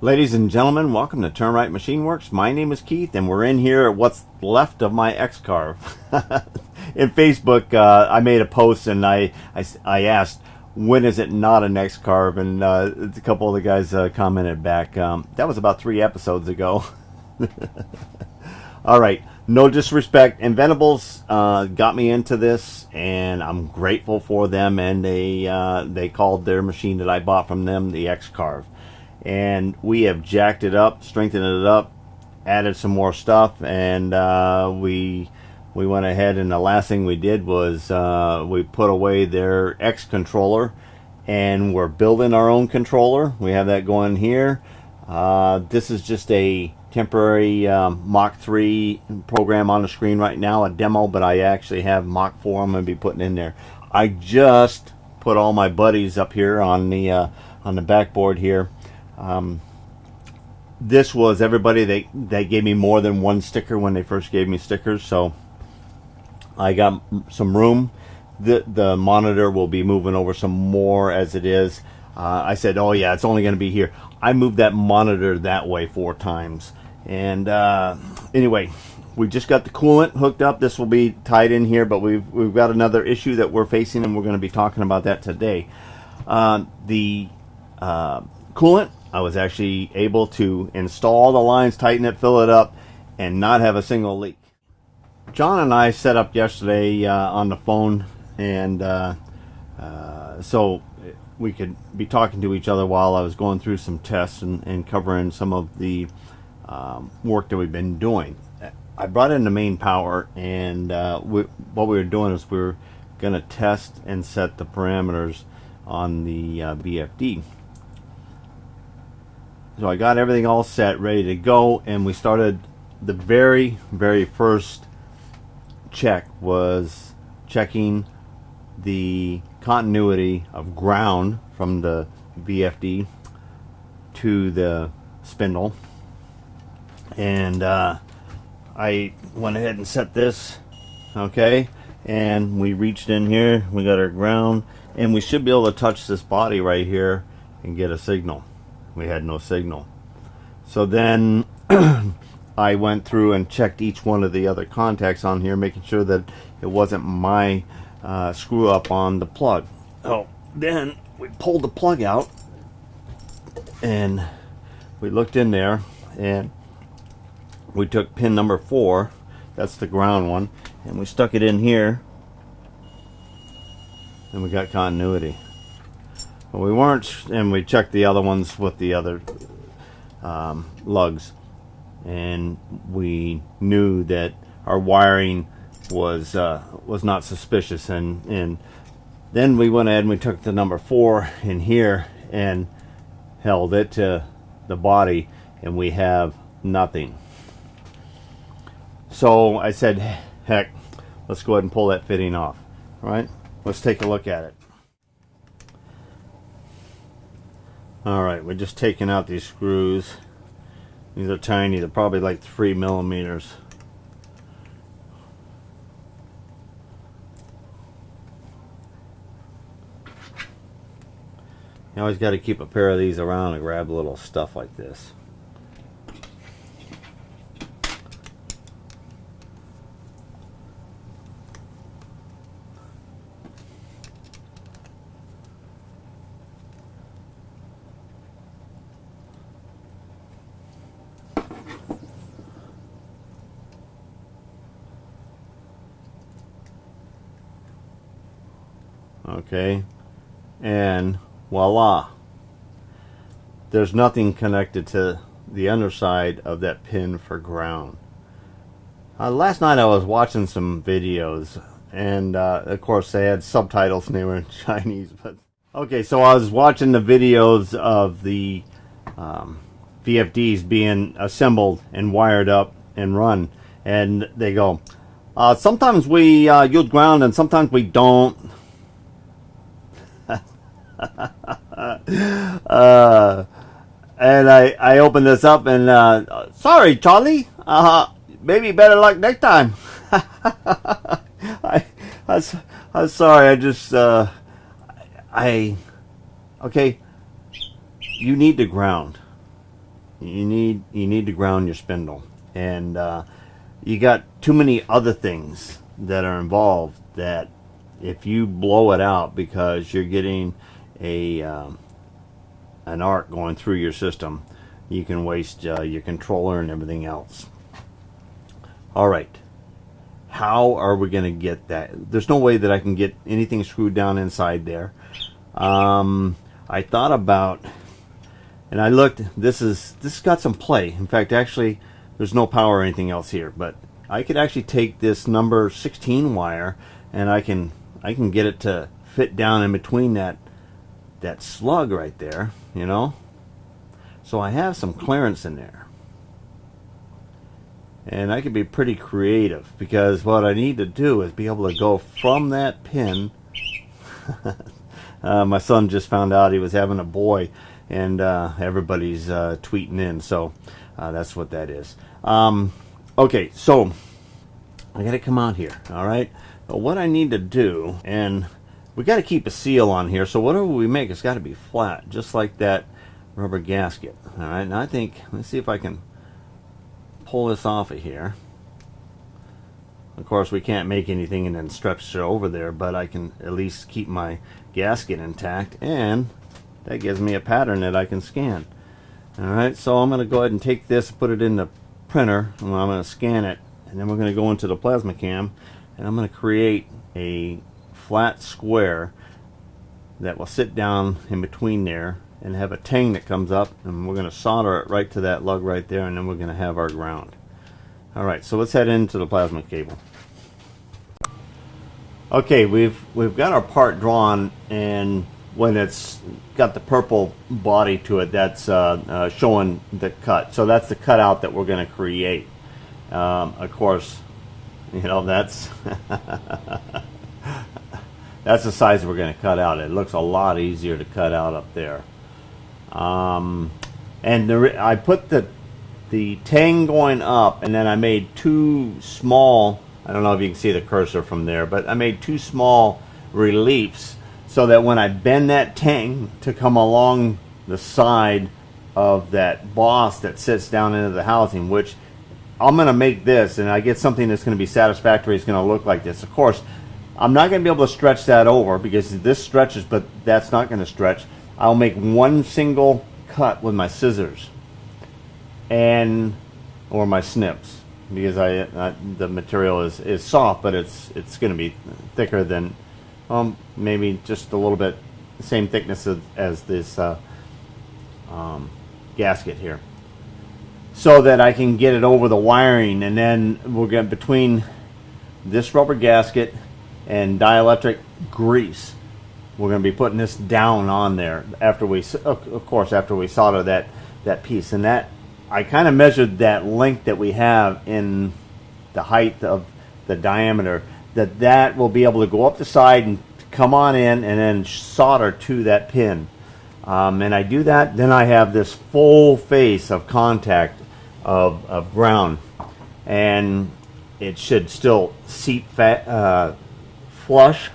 Ladies and gentlemen, welcome to Turn Right Machine Works. My name is Keith, and we're in here at what's left of my X-Carve. In Facebook, I made a post, and I asked, when is it not an X-Carve? And a couple of the guys commented back. That was about 3 episodes ago. All right, no disrespect. Reventables got me into this, and I'm grateful for them. And they called their machine that I bought from them the X-Carve. And we have jacked it up, strengthened it up, added some more stuff, and we went ahead, and the last thing we did was we put away their X controller, and we're building our own controller. We have that going here. This is just a temporary Mach 3 program on the screen right now, a demo, but I actually have Mach 4 I'm going to be putting in there. I just put all my buddies up here on the backboard here. This was everybody. They gave me more than one sticker when they first gave me stickers, so I got some room. The monitor will be moving over some more as it is. I said, oh yeah, it's only going to be here. I moved that monitor that way 4 times. And anyway, we just got the coolant hooked up. This will be tied in here, but we've got another issue that we're facing, and we're going to be talking about that today. The coolant, I was actually able to install the lines, tighten it, fill it up, and not have a single leak. John and I set up yesterday on the phone, and so we could be talking to each other while I was going through some tests and covering some of the work that we've been doing. I brought in the main power, and what we were doing is we were going to test and set the parameters on the BFD. So I got everything all set, ready to go, and we started. The very first check was checking the continuity of ground from the VFD to the spindle. And I went ahead and set this, okay, and we reached in here, we got our ground, and we should be able to touch this body right here and get a signal. We had no signal. So then I went through and checked each one of the other contacts on here, making sure that it wasn't my screw up on the plug. Oh, then we pulled the plug out, and we looked in there, and we took pin number 4, that's the ground one, and we stuck it in here, and we got continuity. But we weren't, and we checked the other ones with the other lugs, and we knew that our wiring was not suspicious, and then we went ahead and we took the number 4 in here and held it to the body, and we have nothing. So I said, heck, let's go ahead and pull that fitting off. All right, let's take a look at it. Alright, we're just taking out these screws. These are tiny, they're probably like 3 millimeters. You always got to keep a pair of these around and grab little stuff like this. Okay, and voila, there's nothing connected to the underside of that pin for ground. Last night I was watching some videos, and of course they had subtitles and they were in Chinese, but okay, so I was watching the videos of the VFDs being assembled and wired up and run, and they go, sometimes we use ground and sometimes we don't. And I opened this up, and sorry Charlie, maybe better luck next time. I'm sorry, I just okay, you need the ground. you need to ground your spindle, and you got too many other things that are involved that if you blow it out because you're getting a an arc going through your system, you can waste your controller and everything else. All right, how are we going to get that? There's no way that I can get anything screwed down inside there. I thought about, and I looked, this got some play. In fact, actually, there's no power or anything else here, but I could actually take this number 16 wire and I can get it to fit down in between that slug right there, you know. So I have some clearance in there, and I could be pretty creative, because what I need to do is be able to go from that pin. My son just found out he was having a boy, and everybody's tweeting in, so that's what that is. Okay, so I got to come out here. All right, but what I need to do, and we got to keep a seal on here, so whatever we make, it's got to be flat, just like that rubber gasket. All right, now I think, let's see if I can pull this off of here. Of course, we can't make anything and then stretch it over there, but I can at least keep my gasket intact, and that gives me a pattern that I can scan. All right, so I'm going to go ahead and take this, put it in the printer, and I'm going to scan it, and then we're going to go into the PlasmaCAM, and I'm going to create a flat square that will sit down in between there and have a tang that comes up, and we're going to solder it right to that lug right there, and then we're going to have our ground. Alright, so let's head into the plasma cable. Okay, we've got our part drawn, and when it's got the purple body to it, that's showing the cut. So that's the cutout that we're going to create. Of course, you know, that's that's the size we're going to cut out. It looks a lot easier to cut out up there. And I put the tang going up, and then I made two small, I don't know if you can see the cursor from there, but I made two small reliefs so that when I bend that tang to come along the side of that boss that sits down into the housing, which I'm going to make this, and I get something that's going to be satisfactory. It's going to look like this. Of course, I'm not going to be able to stretch that over because this stretches, but that's not going to stretch. I'll make one single cut with my scissors or my snips, because the material is soft, but it's going to be thicker than maybe just a little bit the same thickness as this gasket here, so that I can get it over the wiring. And then we're going between this rubber gasket and dielectric grease, we're going to be putting this down on there after we, of course, after we solder that piece. And that, I kind of measured that length that we have in the height of the diameter, that will be able to go up the side and come on in and then solder to that pin. And I do that, then I have this full face of contact of ground, and it should still seat flush.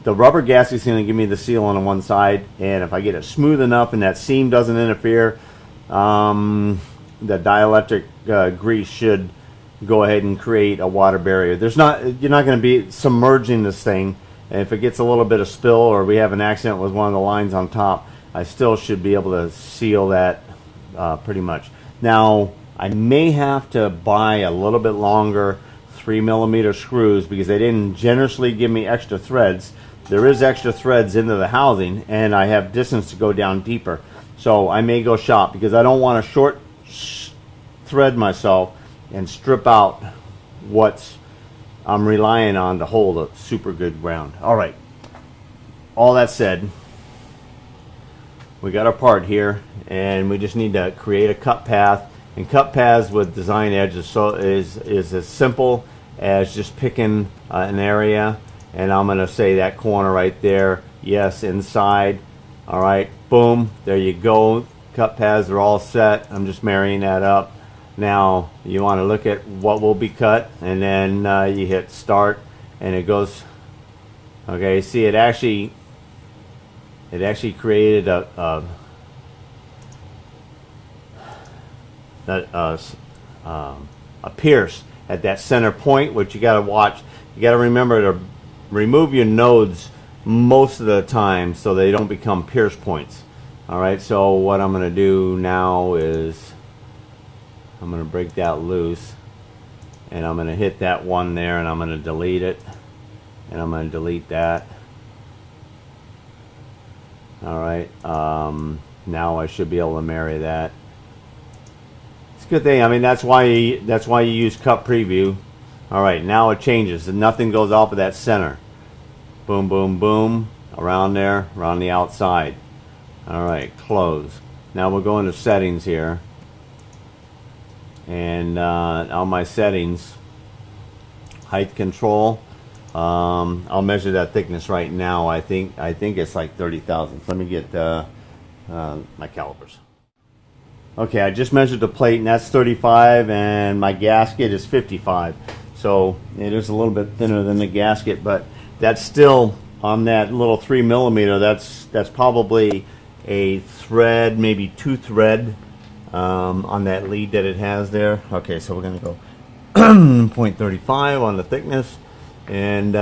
The rubber gasket is going to give me the seal on the one side, and if I get it smooth enough and that seam doesn't interfere, the dielectric grease should go ahead and create a water barrier. You're not going to be submerging this thing, and if it gets a little bit of spill or we have an accident with one of the lines on top, I still should be able to seal that pretty much. Now, I may have to buy a little bit longer 3mm screws because they didn't generously give me extra threads. There is extra threads into the housing, and I have distance to go down deeper. So I may go shop because I don't want to short thread myself and strip out what I'm relying on to hold a super good ground. All right. All that said, we got our part here, and we just need to create a cut path. And cut paths with design edges is as simple as just picking an area, and I'm going to say that corner right there, yes, inside. All right, boom, there you go. Cut paths are all set. I'm just marrying that up. Now you want to look at what will be cut, and then you hit start, and it goes. Okay, see, it actually a pierce at that center point, which you got to watch. You got to remember to remove your nodes most of the time so they don't become pierce points. All right, so what I'm going to do now is I'm going to break that loose, and I'm going to hit that one there, and I'm going to delete it, and I'm going to delete that. All right, now I should be able to marry that. It's a good thing. I mean, that's why you use cut preview. All right, now it changes, and nothing goes off of that center. Boom, boom, boom, around there, around the outside. All right, close. Now we'll go into settings here, and on my settings, height control. I'll measure that thickness right now. I think it's like 30 thousandths. Let me get my calipers. Okay, I just measured the plate, and that's 35, and my gasket is 55. So it is a little bit thinner than the gasket, but that's still on that little 3 millimeter. That's probably a thread, maybe 2 thread on that lead that it has there. Okay, so we're going to go 0.35 on the thickness, and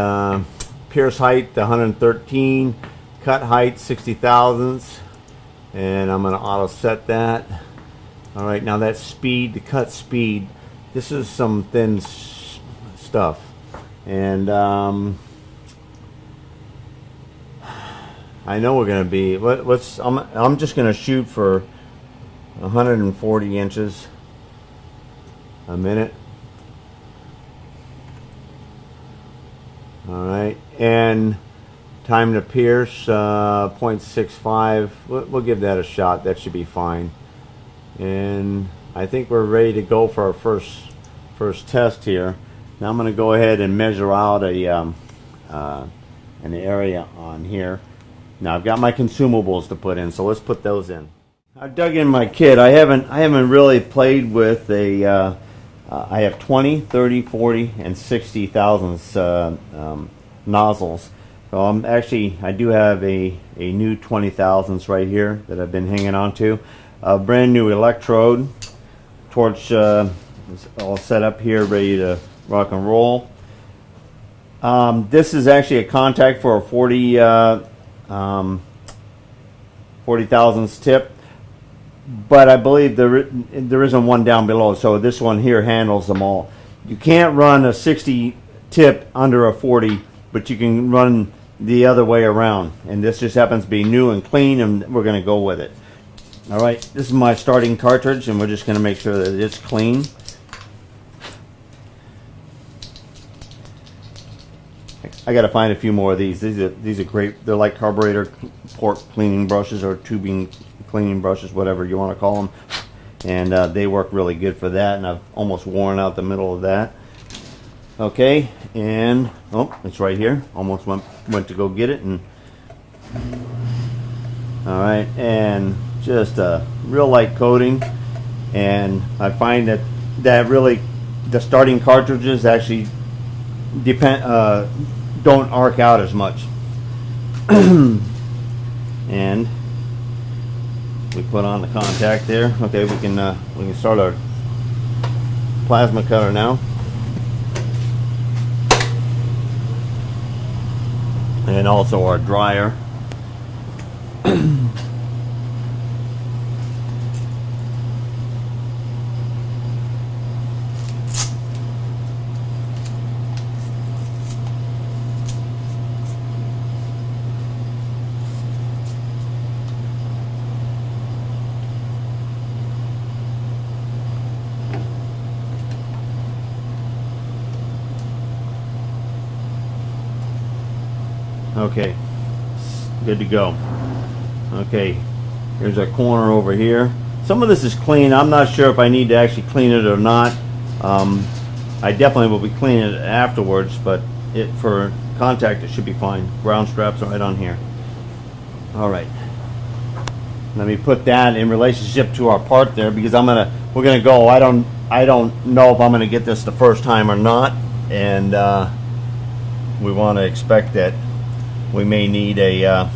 pierce height 113, cut height 60 thousandths, and I'm going to auto set that. All right, now that speed, the cut speed, this is some thin stuff, and I know we're going to be, I'm just going to shoot for 140 inches a minute. All right, and time to pierce 0.65. We'll give that a shot. That should be fine. And I think we're ready to go for our first test here. Now I'm going to go ahead and measure out an area on here. Now I've got my consumables to put in, so let's put those in. I dug in my kit. I haven't really played with a. I have 20, 30, 40, and 60 thousandths nozzles. So I do have a new 20 thousandths right here that I've been hanging on to. A brand new electrode. Torch is all set up here, ready to rock and roll. This is actually a contact for a 40 thousandths tip, but I believe there isn't one down below, so this one here handles them all. You can't run a 60 tip under a 40, but you can run the other way around, and this just happens to be new and clean, and we're going to go with it. All right, this is my starting cartridge, and we're just going to make sure that it's clean. I got to find a few more of these. These are great. They're like carburetor port cleaning brushes or tubing cleaning brushes, whatever you want to call them. And they work really good for that. And I've almost worn out the middle of that. Okay, and oh, it's right here. Almost went to go get it. And all right, and just a real light coating. And I find that really the starting cartridges actually don't arc out as much. And we put on the contact there. Okay, we can start our plasma cutter now. And also our dryer. Okay, good to go. Okay, here's our corner over here. Some of this is clean. I'm not sure if I need to actually clean it or not. I definitely will be cleaning it afterwards, but for contact it should be fine. Ground straps are right on here. All right, let me put that in relationship to our part there, because we're gonna go. I don't know if I'm gonna get this the first time or not, and we want to expect that we may need a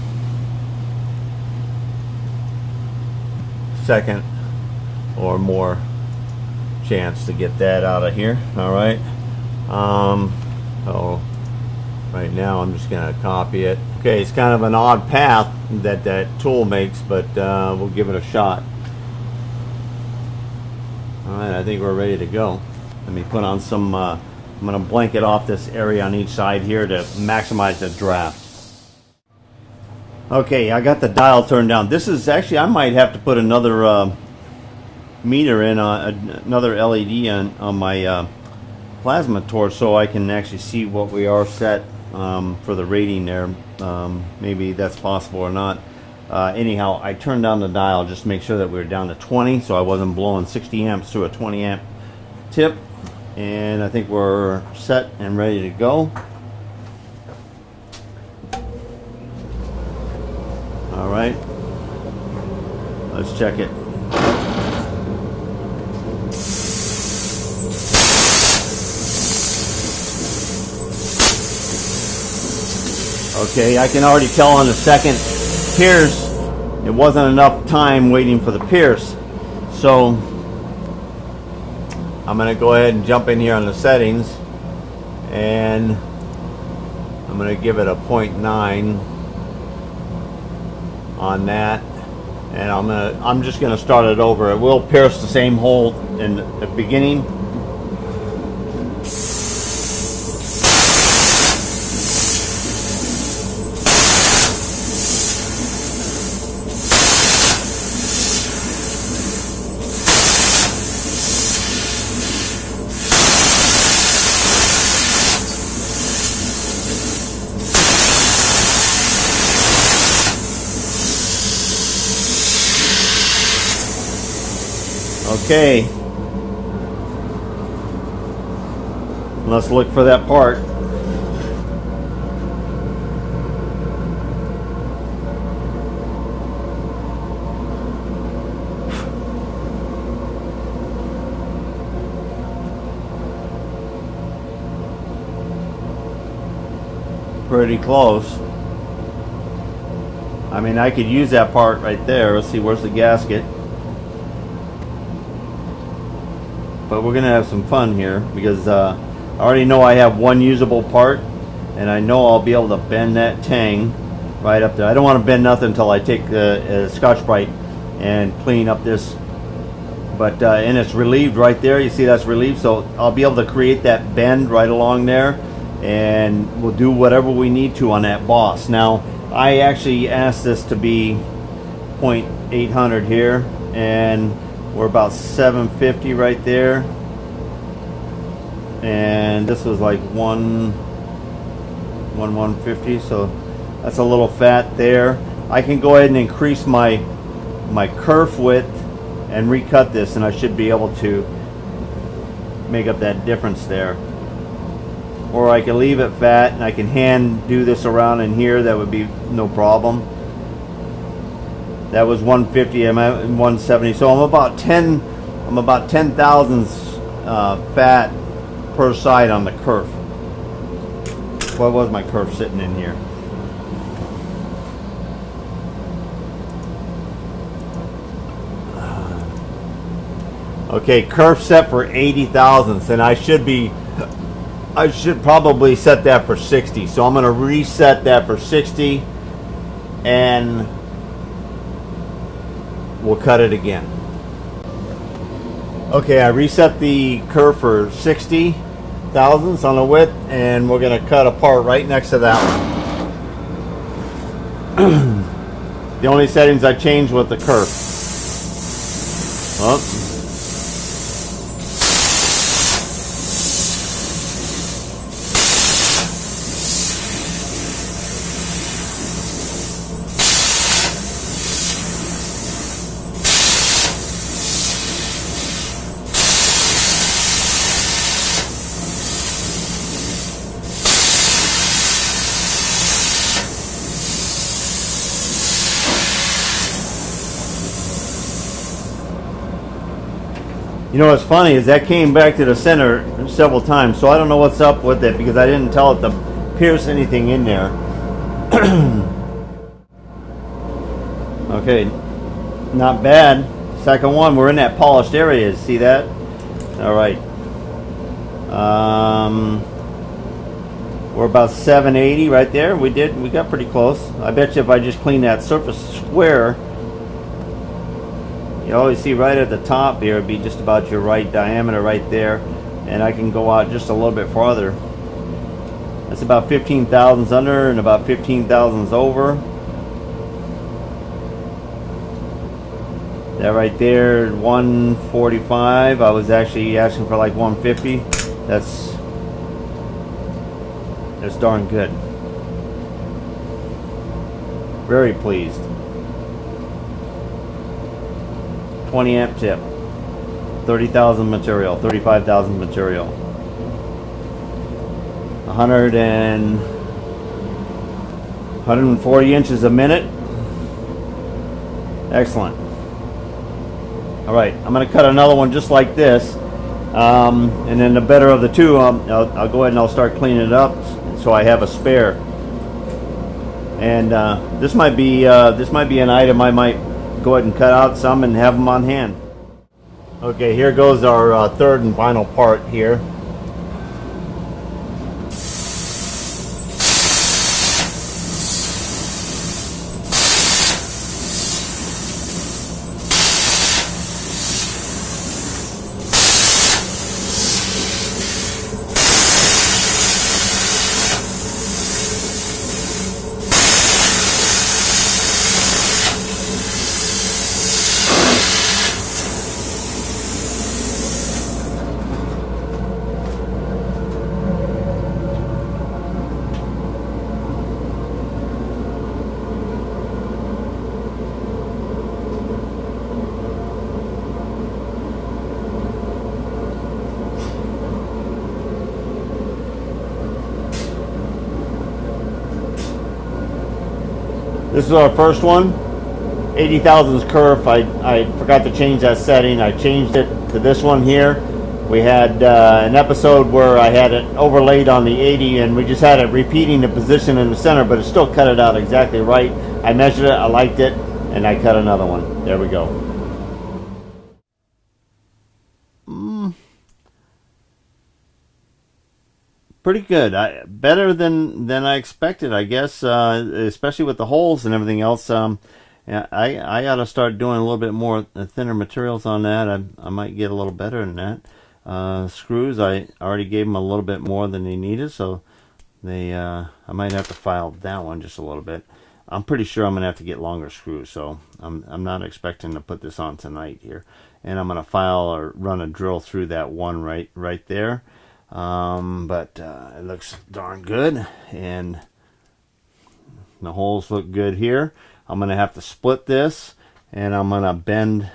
second or more chance to get that out of here. All right. So right now I'm just going to copy it. Okay, it's kind of an odd path that that tool makes, but we'll give it a shot. All right, I think we're ready to go. Let me put on some, I'm going to blanket off this area on each side here to maximize the draft. Okay, I got the dial turned down. This is actually, I might have to put another meter in, another LED on my plasma torch so I can actually see what we are set for the rating there. Maybe that's possible or not. Anyhow, I turned down the dial just to make sure that we were down to 20 so I wasn't blowing 60 amps through a 20 amp tip. And I think we're set and ready to go. All right, let's check it. Okay, I can already tell on the second pierce it wasn't enough time waiting for the pierce, so I'm going to go ahead and jump in here on the settings, and I'm going to give it a 0.9 on that, and I'm just going to start it over. It will pierce the same hole in the beginning. Okay, let's look for that part. Pretty close. I mean, I could use that part right there. Let's see, where's the gasket? But we're gonna have some fun here because I already know I have one usable part, and I know I'll be able to bend that tang right up there. I don't want to bend nothing until I take the Scotch-Brite and clean up this. But and it's relieved right there. You see that's relieved, so I'll be able to create that bend right along there, and we'll do whatever we need to on that boss. Now, I actually asked this to be 0.800 here, and we're about 750 right there, and this was like 150, so that's a little fat there. I can go ahead and increase my kerf width and recut this, and I should be able to make up that difference there. Or I can leave it fat and I can hand do this around in here. That would be no problem. That was 150. I'm at 170, so I'm about 10 thousandths fat per side on the kerf. What was my kerf sitting in here? Okay, kerf set for 80 thousandths, and I should probably set that for 60. So I'm going to reset that for 60, and we'll cut it again. Okay, I reset the kerf for 60 thousandths on the width, and we're going to cut a part right next to that one. The only settings I changed was the kerf. Oh. You know what's funny is that came back to the center several times, so I don't know what's up with it because I didn't tell it to pierce anything in there. Okay, not bad. Second one, we're in that polished area. See that? All right. We're about 780 right there. We got pretty close. I bet you if I just clean that surface square, you always see right at the top here, it'd be just about your right diameter right there. And I can go out just a little bit farther. That's about 15 thousandths under and about 15 thousandths over. That right there, 145. I was actually asking for like 150. That's darn good. Very pleased. 20 amp tip. 30,000 material, 35,000 material. 140 inches a minute. Excellent. All right, I'm going to cut another one just like this, and then the better of the two, I'll go ahead and I'll start cleaning it up so I have a spare. And this might be an item I might go ahead and cut out some and have them on hand. Okay, here goes our third and final part here. This is our first one, 80 thousandths kerf. I forgot to change that setting. I changed it to this one here. We had an episode where I had it overlaid on the 80 and we just had it repeating the position in the center, but it still cut it out exactly right. I measured it, I liked it, and I cut another one. There we go. Pretty good. Better than I expected, I guess, especially with the holes and everything else. Yeah, I ought to start doing a little bit more thinner materials on that. I might get a little better than that. Screws, I already gave them a little bit more than they needed, so I might have to file that one just a little bit. I'm pretty sure I'm going to have to get longer screws, so I'm not expecting to put this on tonight here. And I'm going to file or run a drill through that one right there. But it looks darn good, and the holes look good here. I'm going to have to split this, and I'm going to bend.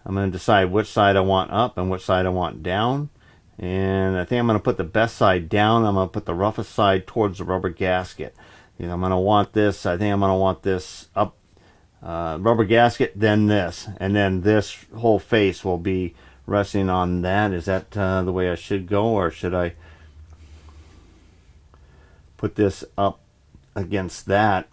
I'm going to decide which side I want up and which side I want down. And I think I'm going to put the best side down. I'm going to put the roughest side towards the rubber gasket. You know, I'm going to want this. I think I'm going to want this up, rubber gasket, then this, and then this whole face will be resting on that. Is that the way I should go, or should I put this up against that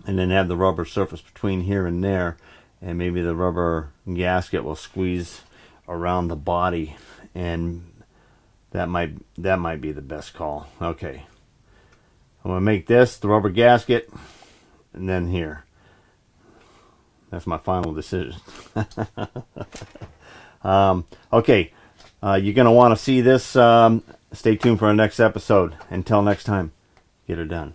and then have the rubber surface between here and there, and maybe the rubber gasket will squeeze around the body, and that might be the best call. Okay, I'm gonna make this the rubber gasket, and then here. That's my final decision. Okay, you're going to want to see this. Stay tuned for our next episode. Until next time, get her done.